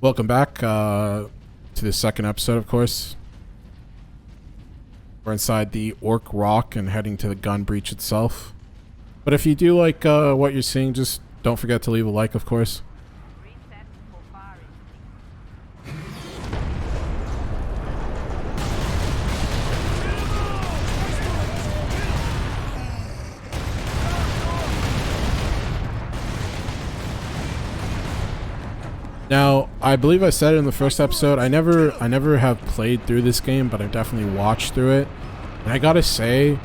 Welcome back to the second episode, of course. We're inside the Orc Rock and heading to the gun breach itself. But if you do like what you're seeing, just don't forget to leave a like, of course. Now, I believe I said it in the first episode, I never have played through this game, but I've definitely watched through it. And I gotta say,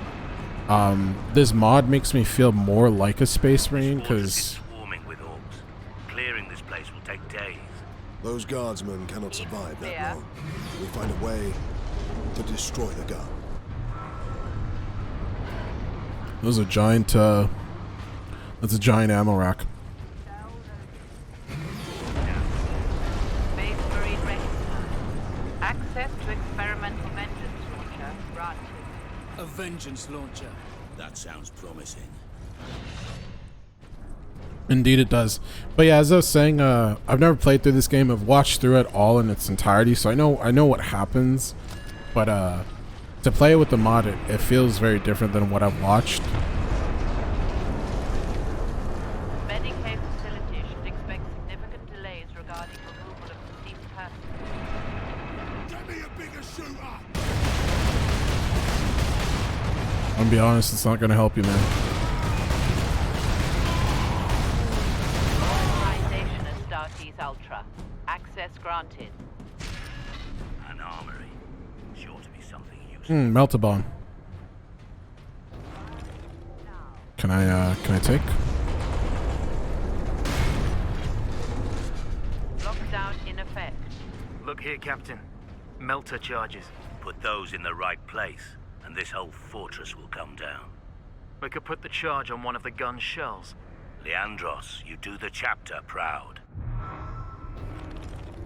this mod makes me feel more like a Space Marine, because swarming with orcs. Clearing this place will take days. Those guardsmen cannot survive that long. We find a way to destroy the gun. those are giant, that's a giant ammo rack. Access to experimental vengeance launcher granted. A vengeance launcher. That sounds promising. Indeed it does. But yeah, as I was saying, I've never played through this game. I've watched through it all in its entirety, so I know what happens. But to play it with the mod, it feels very different than what I've watched. Medicaid facility should expect significant delays regarding removal of deceased persons. Get me a bigger shooter! I'm gonna be honest, it's not gonna help you, man. Authorization as Starkeys Ultra. Access granted. An armory. Sure to be something useful. Meltabon. Can I take? Lockdown in effect. Look here, Captain. Melter charges. Put those in the right place, and this whole fortress will come down. We could put the charge on one of the gun's shells. Leandros, you do the chapter proud.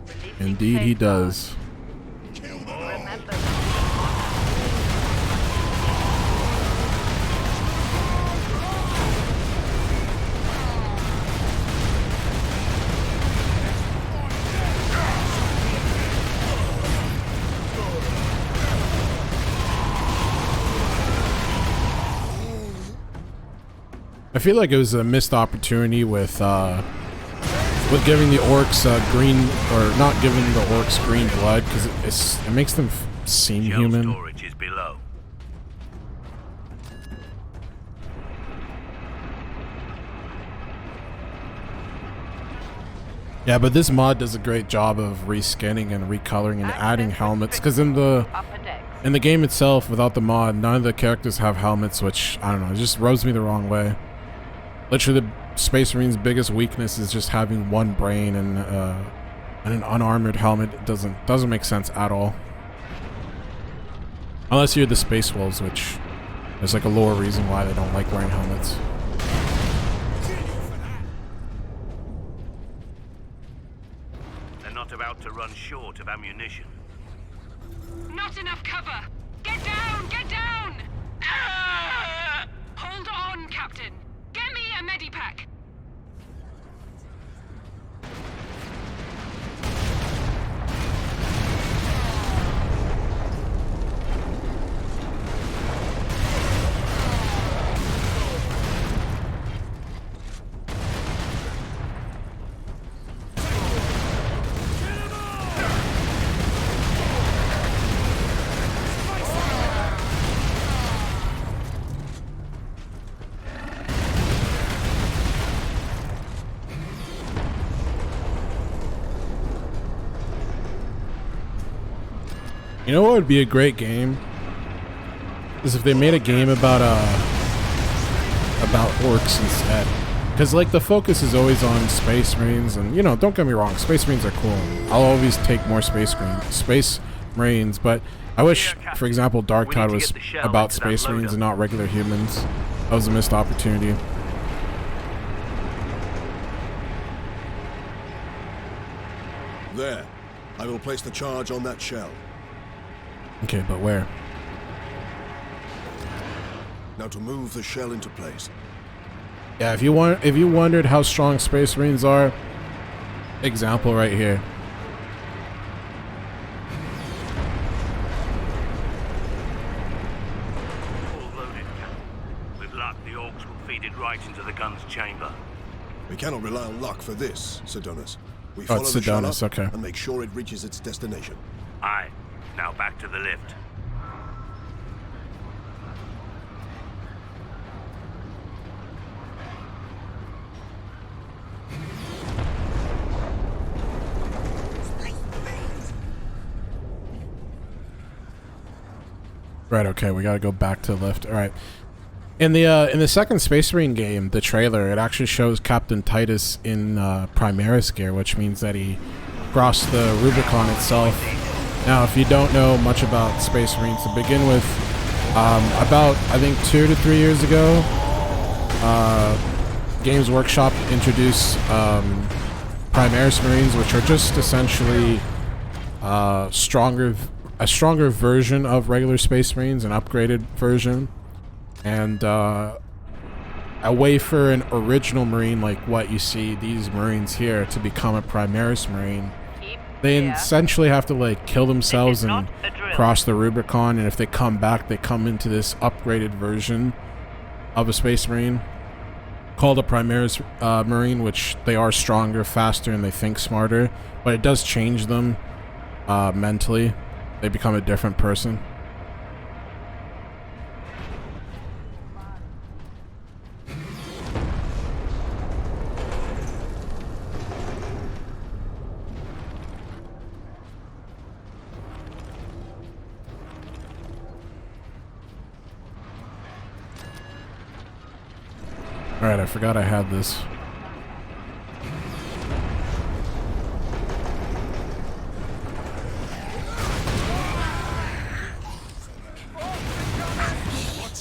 Releasing Indeed he safeguards. does. Remember. I feel like it was a missed opportunity with giving the orcs green, or not giving the orcs green blood, because it makes them seem Shell human. storage is below. Yeah, but this mod does a great job of reskinning and recoloring and adding helmets, because in the game itself, without the mod, none of the characters have helmets, which, I don't know, it just rubs me the wrong way. Literally, the Space Marine's biggest weakness is just having one brain and an unarmored helmet. It doesn't make sense at all. Unless you're the Space Wolves, which there's like a lore reason why they don't like wearing helmets. They're not about to run short of ammunition. Not enough cover! Get down! Get down! Ah! Hold on, Captain. Get me a medipack. You know what would be a great game? Is if they made a game about orcs instead. Because like the focus is always on Space Marines, and you know, don't get me wrong, Space Marines are cool. I'll always take more Space Marines, but I wish, for example, Dark Tide was about Space Marines and not regular humans. That was a missed opportunity. There. I will place the charge on that shell. Okay, but where? Now to move the shell into place. Yeah, if you wondered how strong Space Marines are, example right here. cannot rely on luck for this, Sidonus. We Oh, follow it's the shell Sidonus, up okay. and make sure it reaches its destination. Aye. Now back to the lift. Right, okay, we gotta go back to the lift. Alright. In the second Space Marine game, the trailer, it actually shows Captain Titus in Primaris gear, which means that he crossed the Rubicon itself. Now, if you don't know much about Space Marines, to begin with, about, I think, 2 to 3 years ago, Games Workshop introduced Primaris Marines, which are just essentially a stronger version of regular Space Marines, an upgraded version, and a way for an original Marine like what you see these Marines here to become a Primaris Marine. They essentially have to like kill themselves and cross the Rubicon, and if they come back, they come into this upgraded version of a Space Marine called a Primaris Marine, which they are stronger, faster, and they think smarter, but it does change them mentally. They become a different person. Alright, I forgot I had this.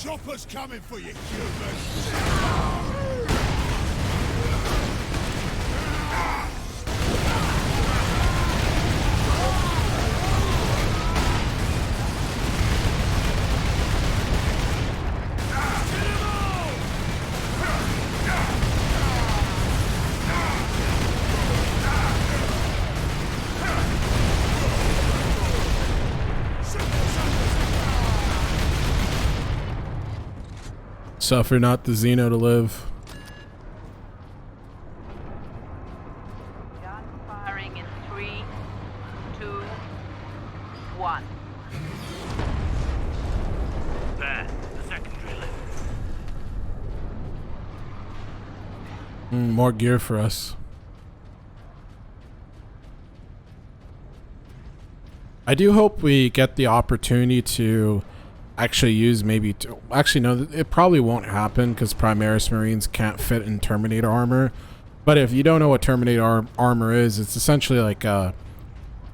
Chopper's coming for you, human! Suffer not the Xeno to live. Gun firing in 3, 2, 1. There, the secondary lift. More gear for us. I do hope we get the opportunity to actually use actually no, it probably won't happen because Primaris Marines can't fit in Terminator armor. But if you don't know what Terminator armor is, it's essentially like an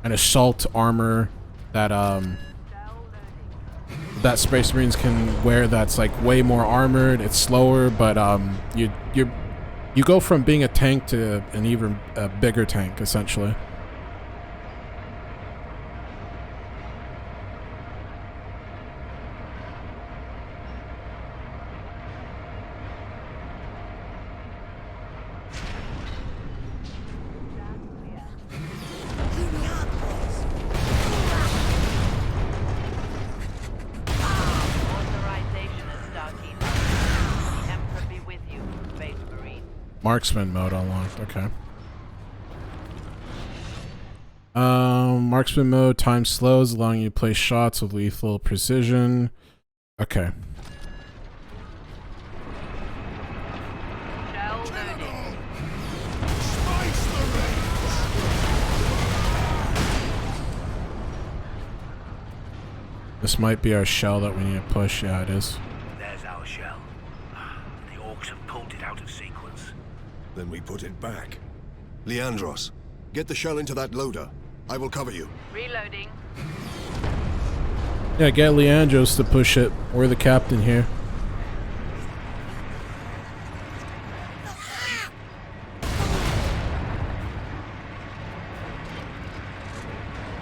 assault armor that that Space Marines can wear. That's like way more armored. It's slower, but you go from being a tank to an even bigger tank essentially. Marksman mode unlocked, okay. Marksman mode, time slows, allowing you to place shots with lethal precision. Okay. This might be our shell that we need to push. Yeah, it is. There's our shell. The orcs have pulled it out of sequence. Then we put it back. Leandros, get the shell into that loader. I will cover you. Reloading. Yeah, get Leandros to push it. We're the captain here.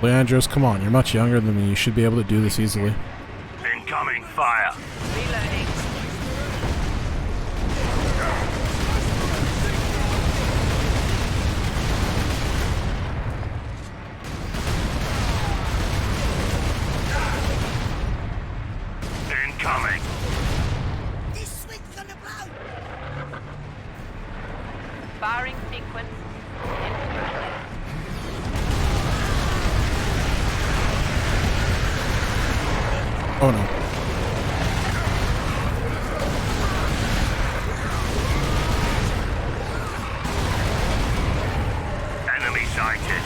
Leandros, come on. You're much younger than me. You should be able to do this easily. Incoming fire. Reloading. Incoming. This swing's gonna blow! Firing Sequence. In progress. Oh no. Enemy sighted.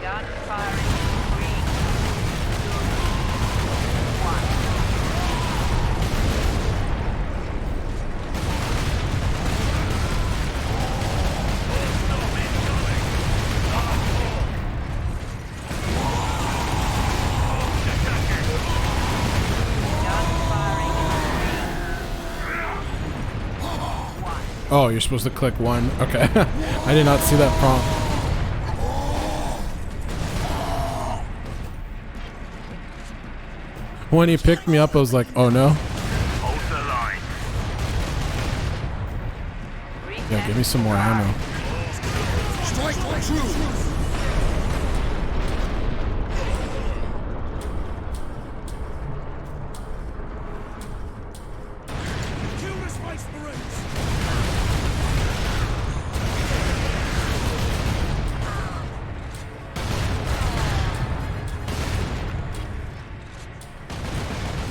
Gun firing. 3, 2, 1. Oh, you're supposed to click 1. Okay. I did not see that prompt. When he picked me up, I was like, oh no. Hold the line. Yeah, give me some more ammo. Strike true!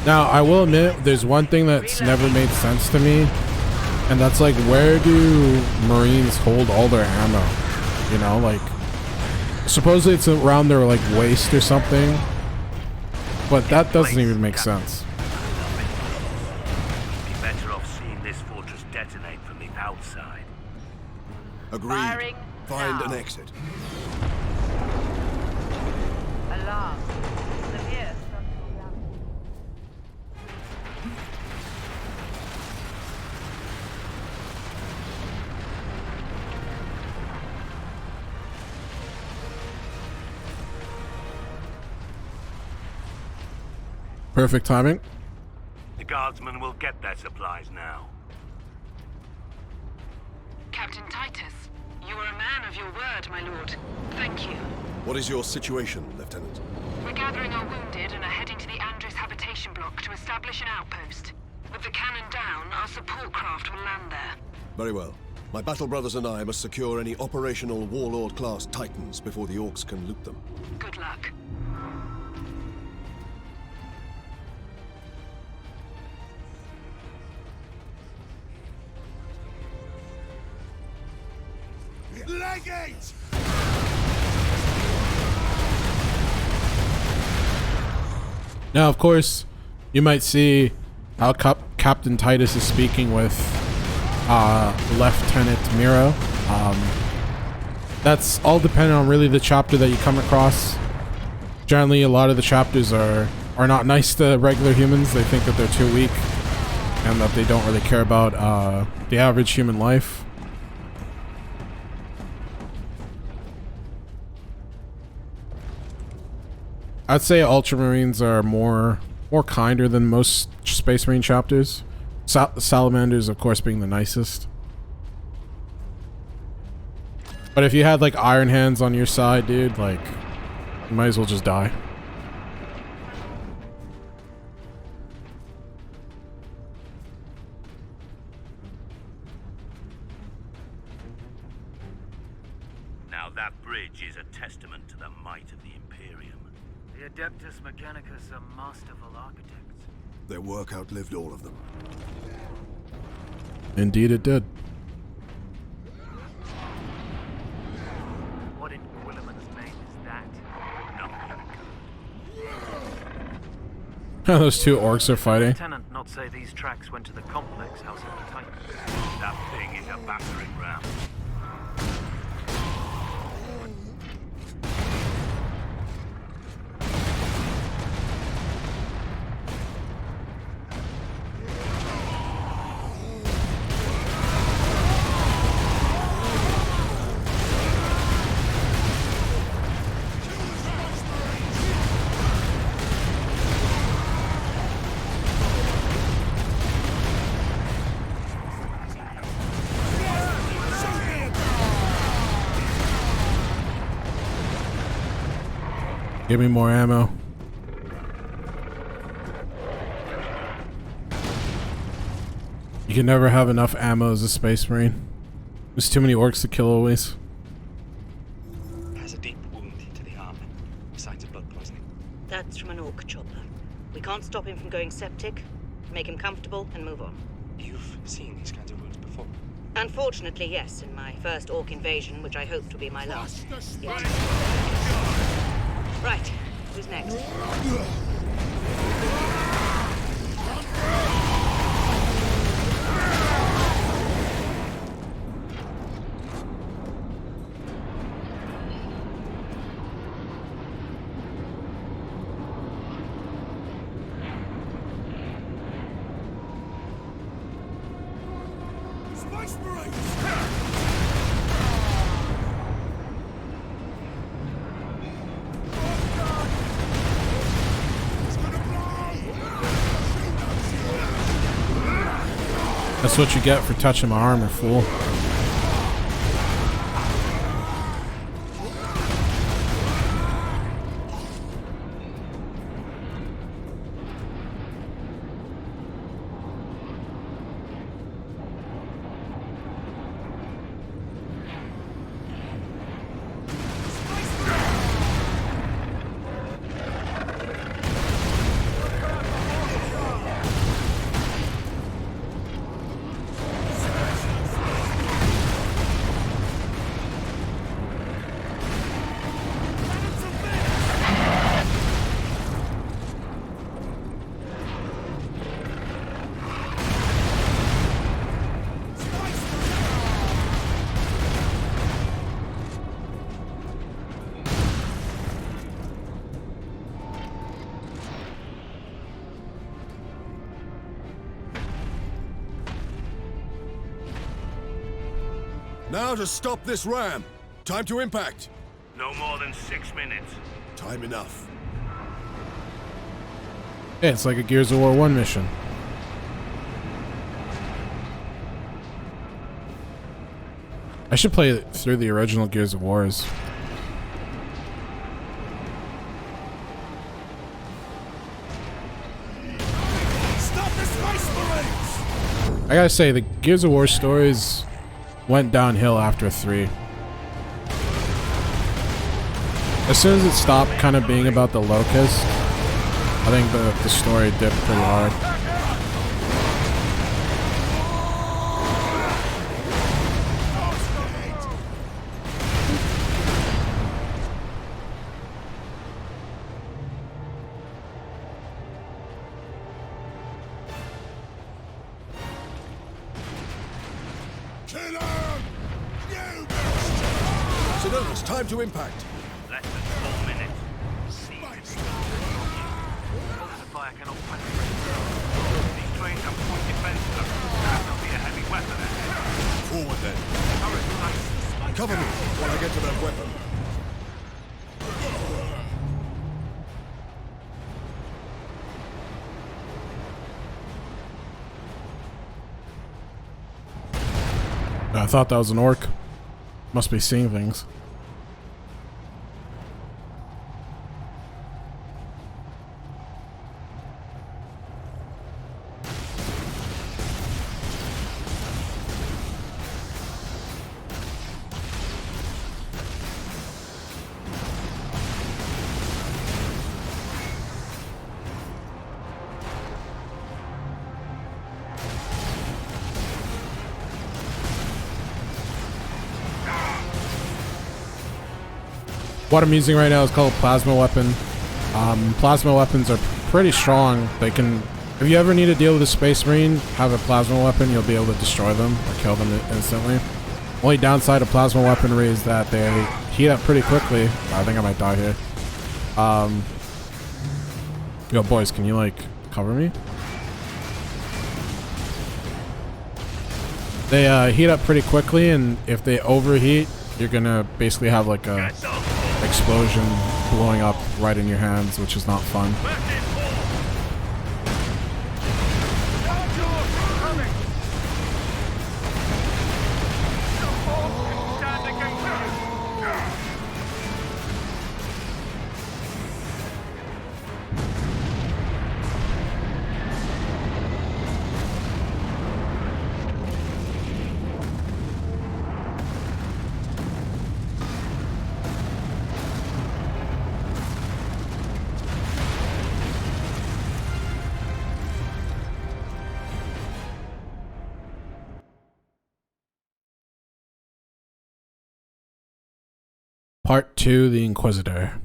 Now, I will admit, there's one thing that's never made sense to me, and that's like, where do Marines hold all their ammo? You know, like, supposedly it's around their like waist or something, but that doesn't even make sense. You'd be better off seeing this fortress detonate from the outside. Agreed. Firing Find now. an exit. Alarm. Severe structural damage. Perfect timing. The guardsmen will get their supplies now. Captain Titus, you are a man of your word, my lord. Thank you. What is your situation, Lieutenant? We're gathering our wounded and are heading to the Andres habitation block to establish an outpost. With the cannon down, our support craft will land there. Very well. My battle brothers and I must secure any operational Warlord-class Titans before the Orcs can loot them. Good luck. Legate! Now, of course, you might see how Captain Titus is speaking with Lieutenant Miro. That's all dependent on really the chapter that you come across. Generally, a lot of the chapters are not nice to regular humans. They think that they're too weak and that they don't really care about the average human life. I'd say Ultramarines are more kinder than most Space Marine chapters. Salamanders, of course, being the nicest. But if you had like Iron Hands on your side, dude, like, you might as well just die. Now that bridge is a testament to the might of the Imperium. The Adeptus Mechanicus are masterful architects. Their work outlived all of them. Indeed it did. What in Quilliman's name is that? Nothing. Those two orcs are fighting. Lieutenant not say these tracks went to the complex house of the Titans. That thing is a battering ram. Give me more ammo. You can never have enough ammo as a Space Marine. There's too many orcs to kill always. Has a deep wound to the arm. Signs of blood poisoning. That's from an orc chopper. We can't stop him from going septic. Make him comfortable and move on. You've seen these kinds of wounds before? Unfortunately, yes, in my first orc invasion, which I hope to be my last. Yes. Right, who's next? That's what you get for touching my armor, fool. Now to stop this ram. Time to impact. No more than 6 minutes. Time enough. Yeah, it's like a Gears of War 1 mission. I should play through the original Gears of Wars. Stop the Space Marines! I gotta say, the Gears of War stories went downhill after 3. As soon as it stopped kind of being about the Locust, I think the story dipped pretty hard. Sedonis, time to impact. Less than 4 minutes. The fire cannot penetrate. These trains have point defense. There has to be a heavy weapon ahead. Forward then. Turret, Cover me while I get to that weapon. I thought that was an orc. Must be seeing things. What I'm using right now is called Plasma Weapon. Plasma weapons are pretty strong. They can, if you ever need to deal with a Space Marine, have a Plasma Weapon, you'll be able to destroy them or kill them instantly. Only downside of Plasma Weaponry is that they heat up pretty quickly. I think I might die here. Yo, boys, can you, like, cover me? They heat up pretty quickly, and if they overheat, you're gonna basically have, like, a explosion blowing up right in your hands, which is not fun. Part 2, The Inquisitor.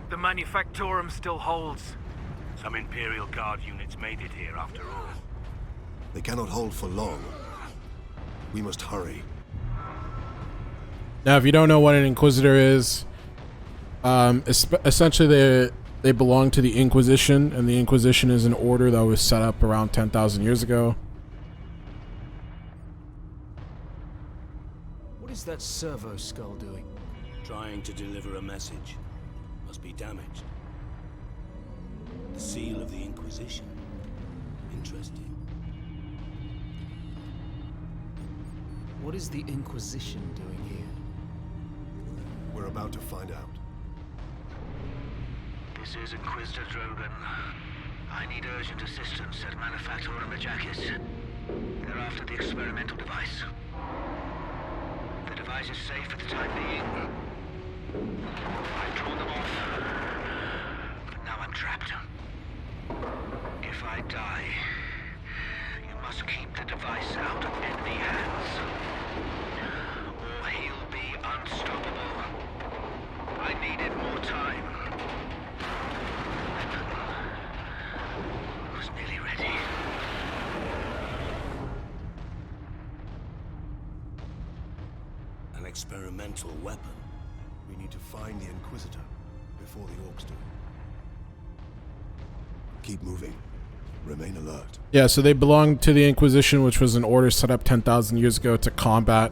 The Manufactorum still holds. Some Imperial Guard units made it here after all. They cannot hold for long. We must hurry. Now, if you don't know what an Inquisitor is, essentially they belong to the Inquisition, and the Inquisition is an order that was set up around 10,000 years ago. What is that servo skull doing? Trying to deliver a message. Must be damaged. The seal of the Inquisition. Interesting. What is the Inquisition doing here? We're about to find out. This is Inquisitor Drogan. I need urgent assistance at Manufactorum Majakis. They're after the experimental device. The device is safe for the time being. I've drawn them off, but now I'm trapped. If I die, you must keep the device out of enemy hands, or he'll be unstoppable. I needed more time. I was nearly ready. An experimental weapon. We need to find the Inquisitor before the Orcs do. Keep moving. Remain alert. Yeah, so they belong to the Inquisition, which was an order set up 10,000 years ago to combat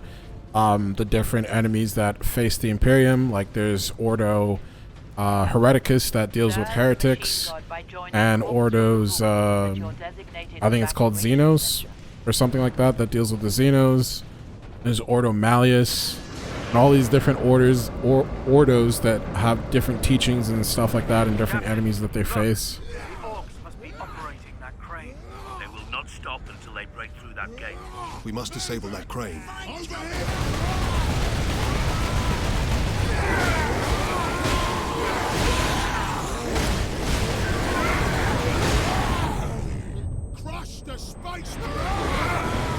the different enemies that face the Imperium. Like there's Ordo Hereticus that deals with heretics, and Ordo's, I think it's called Xenos, or something like that, that deals with the Xenos. There's Ordo Malleus, and all these different orders, Ordos that have different teachings and stuff like that, and different enemies that they face. The Orcs must be operating that crane. They will not stop until they break through that gate. We must disable that crane. Crush the space.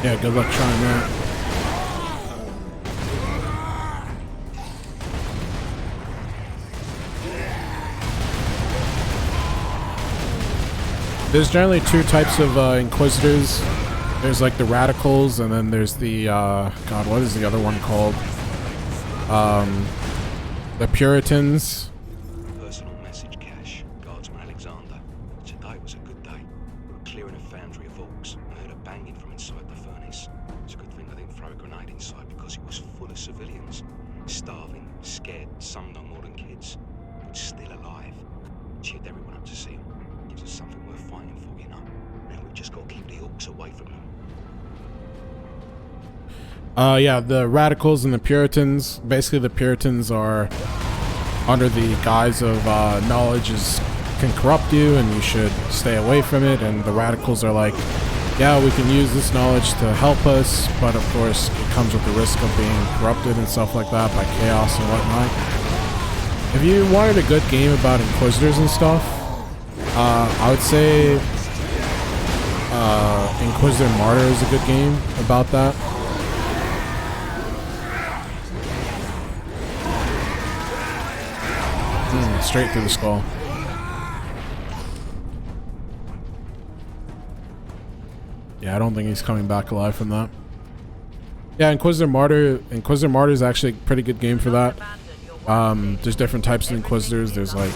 Yeah, good luck trying that. There's generally two types of Inquisitors. There's like the Radicals, and then there's the, God, what is the other one called? The Puritans. Personal message cache, Guardsman Alexander. Today was a good day. We were clearing a foundry of Orcs and heard a banging from inside the furnace. It's a good thing I didn't throw a grenade inside because it was full of civilians. Starving, scared, some no more than kids, but still alive. Cheered everyone up to see them. Gives us something worth fighting for, you know. Now we've just got to keep the Orcs away from them. Yeah, the Radicals and the Puritans. Basically, the Puritans are under the guise of knowledge can corrupt you and you should stay away from it. And the Radicals are like, yeah, we can use this knowledge to help us, but of course it comes with the risk of being corrupted and stuff like that by chaos and whatnot. If you wanted a good game about Inquisitors and stuff, I would say Inquisitor Martyr is a good game about that. Straight through the skull. Yeah, I don't think he's coming back alive from that. Yeah, Inquisitor Martyr is actually a pretty good game for that. There's different types of Inquisitors. There's like,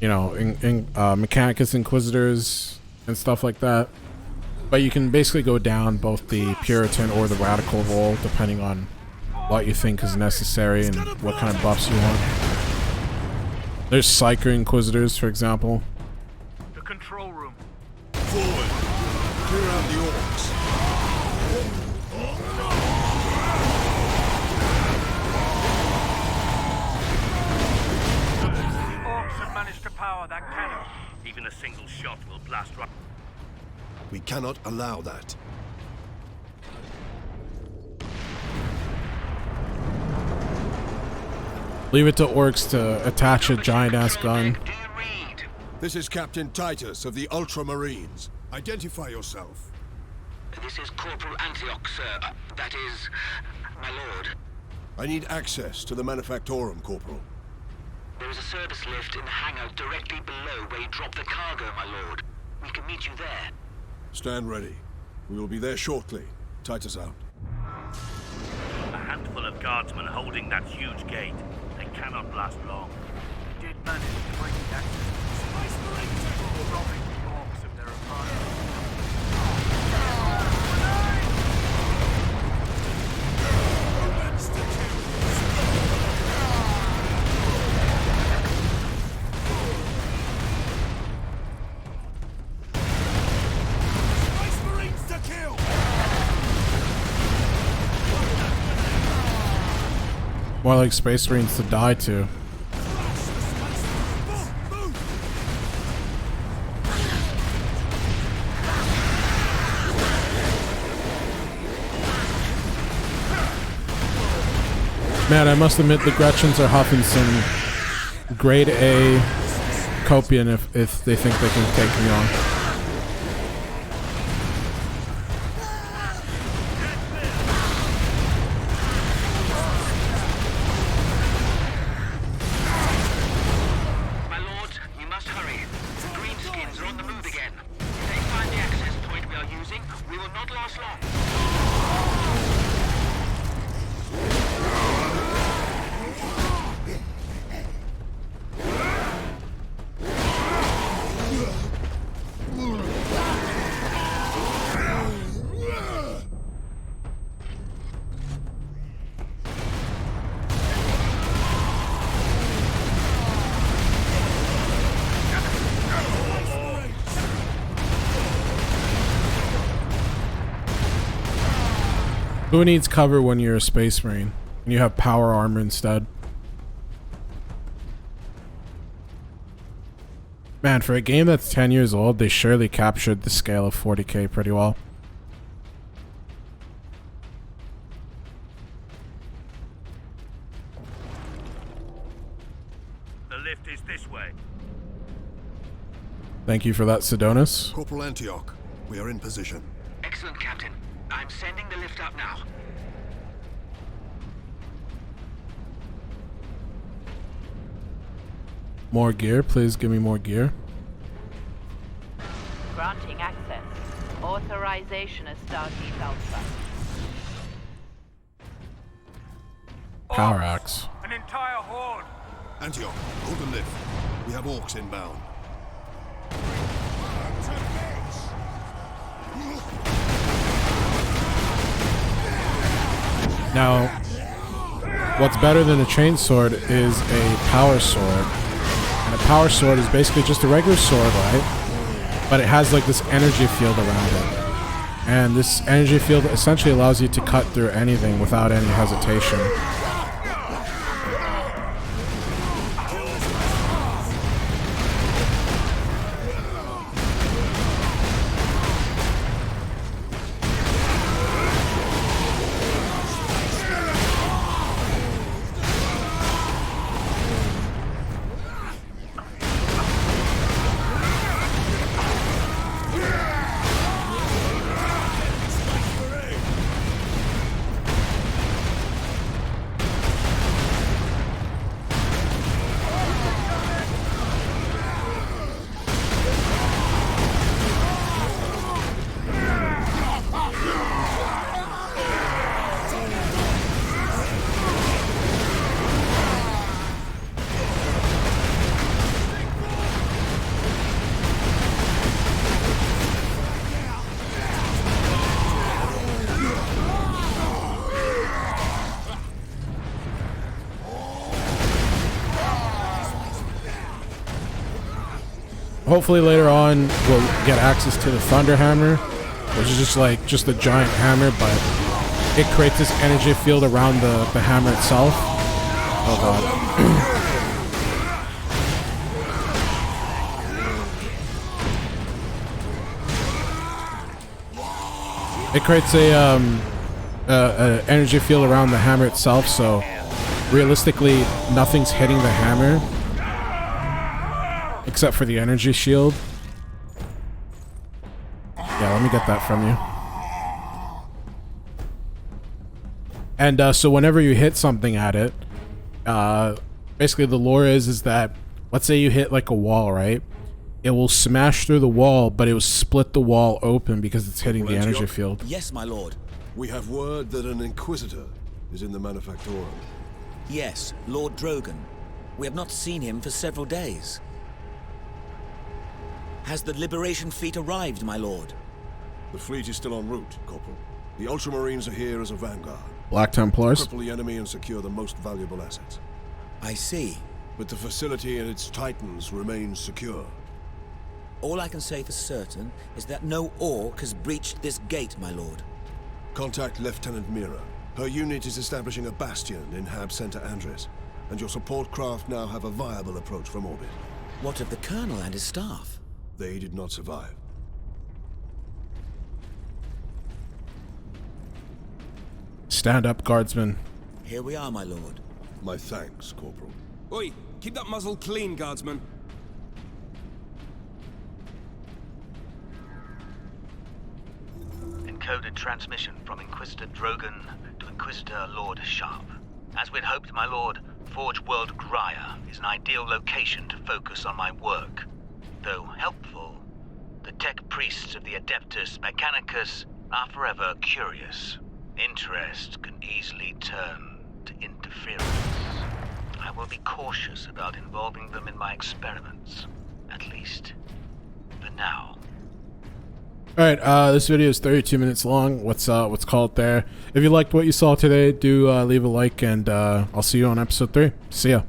you know, Mechanicus Inquisitors and stuff like that. But you can basically go down both the Puritan or the Radical role, depending on what you think is necessary and what kind of buffs you want. There's Psyker Inquisitors, for example. The control room. Forward. Clear out the Orcs. The Orcs have managed to power that cannon. Even a single shot will blast right. We cannot allow that. Leave it to orcs to attach a giant-ass gun. This is Captain Titus of the Ultramarines. Identify yourself. This is Corporal Antioch, sir. That is, my lord. I need access to the Manufactorum, Corporal. There is a service lift in the hangar directly below where you drop the cargo, my lord. We can meet you there. Stand ready. We will be there shortly. Titus out. A handful of guardsmen holding that huge gate. They cannot last long. We did manage to break it access. Space Marines robbing the orcs of their apartment. More like Space Marines to die to. Man, I must admit the Gretchens are huffing some grade A copium if they think they can take me on. Who needs cover when you're a Space Marine and you have power armor instead? Man, for a game that's 10 years old, they surely captured the scale of 40K pretty well. The lift is this way. Thank you for that, Sidonis. Corporal Antioch, we are in position. Excellent, Captain. I'm sending the lift up now. More gear, please give me more gear. Granting access. Authorization as Stargate Alpha. Power axe. An entire horde. Antioch, hold the lift. We have orcs inbound. Now, what's better than a chainsword is a power sword. And a power sword is basically just a regular sword, right? But it has like this energy field around it. And this energy field essentially allows you to cut through anything without any hesitation. Hopefully later on we'll get access to the Thunder Hammer, which is just a giant hammer, but it creates this energy field around the hammer itself. Oh god. It creates a energy field around the hammer itself, so realistically, nothing's hitting the hammer except for the energy shield. Yeah, let me get that from you. And so whenever you hit something at it, basically the lore is that, let's say you hit like a wall, right? It will smash through the wall, but it will split the wall open because it's hitting the energy field. Yes, my lord. We have word that an Inquisitor is in the Manufactorum. Yes, Lord Drogon. We have not seen him for several days. Has the Liberation fleet arrived, my lord? The fleet is still en route, Corporal. The Ultramarines are here as a vanguard. Black Templars. Cripple the enemy and secure the most valuable assets. I see. But the facility and its titans remain secure. All I can say for certain is that no orc has breached this gate, my lord. Contact Lieutenant Mira. Her unit is establishing a bastion in Hab Center Andres, and your support craft now have a viable approach from orbit. What of the Colonel and his staff? They did not survive. Stand up, guardsman. Here we are, my lord. My thanks, Corporal. Oi, keep that muzzle clean, guardsman. Encoded transmission from Inquisitor Drogon to Inquisitor Lord Sharp. As we'd hoped, my lord, Forge World Graya is an ideal location to focus on my work. Though helpful, the tech priests of the Adeptus Mechanicus are forever curious. Interest can easily turn to interference. I will be cautious about involving them in my experiments, at least for now. Alright, this video is 32 minutes long. What's called there. If you liked what you saw today, do leave a like, and I'll see you on episode 3. See ya.